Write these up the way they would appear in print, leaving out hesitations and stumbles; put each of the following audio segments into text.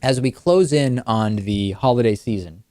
as we close in on the holiday season,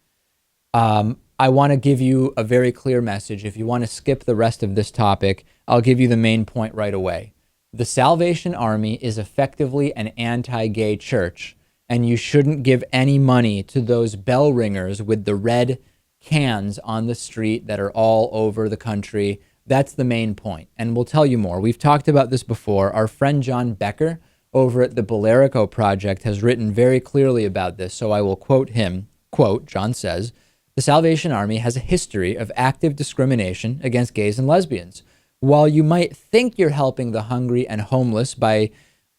I want to give you a very clear message. If you want to skip the rest of this topic, I'll give you the main point right away. The Salvation Army is effectively an anti-gay church, and you shouldn't give any money to those bell ringers with the red cans on the street that are all over the country. That's the main point, and we'll tell you more. We've talked about this before. Our friend John Becker over at the Bellerico Project has written very clearly about this, so I will quote him. Quote, John says, "The Salvation Army has a history of active discrimination against gays and lesbians. While you might think you're helping the hungry and homeless by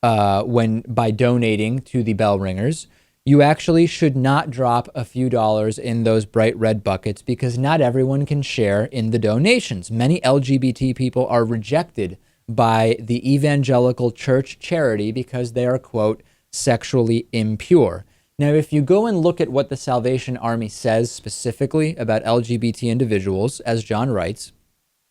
donating to the bell ringers, you actually should not drop a few dollars in those bright red buckets because not everyone can share in the donations. Many LGBT people are rejected by the evangelical church charity because they are, quote, sexually impure." Now, if you go and look at what the Salvation Army says specifically about LGBT individuals, as John writes,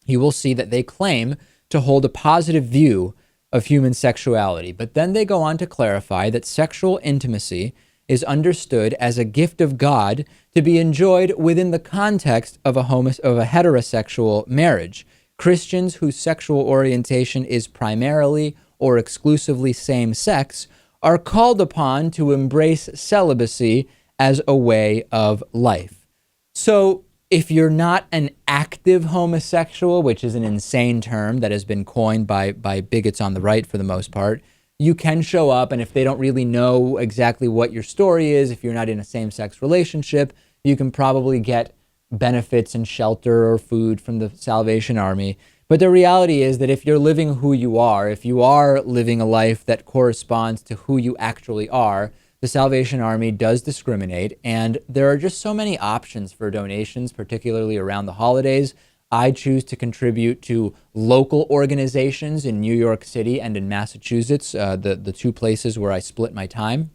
you will see that they claim to hold a positive view of human sexuality. But then they go on to clarify that sexual intimacy is understood as a gift of God to be enjoyed within the context of a heterosexual marriage. Christians whose sexual orientation is primarily or exclusively same-sex are called upon to embrace celibacy as a way of life. So if you're not an active homosexual, which is an insane term that has been coined by bigots on the right for the most part, you can show up, and if they don't really know exactly what your story is, if you're not in a same-sex relationship, you can probably get benefits and shelter or food from the Salvation Army. But the reality is that if you're living who you are, if you are living a life that corresponds to who you actually are, the Salvation Army does discriminate, and there are just so many options for donations, particularly around the holidays. I choose to contribute to local organizations in New York City and in Massachusetts, the two places where I split my time.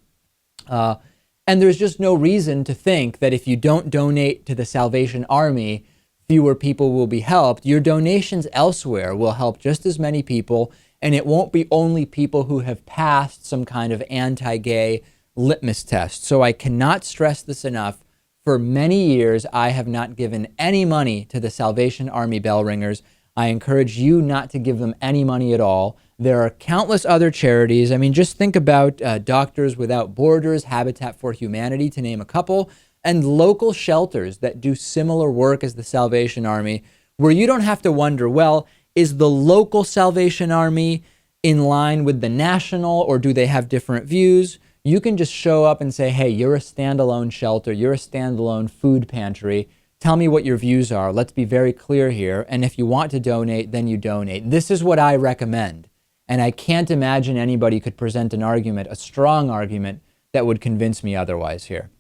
And there's just no reason to think that if you don't donate to the Salvation Army, fewer people will be helped. Your donations elsewhere will help just as many people, and it won't be only people who have passed some kind of anti-gay litmus test. So I cannot stress this enough. For many years, I have not given any money to the Salvation Army bell ringers. I encourage you not to give them any money at all. There are countless other charities. I mean, just think about Doctors Without Borders, Habitat for Humanity, to name a couple, and local shelters that do similar work as the Salvation Army, where you don't have to wonder, well, is the local Salvation Army in line with the national, or do they have different views? You can just show up and say, hey, you're a standalone shelter, you're a standalone food pantry. Tell me what your views are. Let's be very clear here. And if you want to donate, then you donate. This is what I recommend. And I can't imagine anybody could present an argument, a strong argument, that would convince me otherwise here.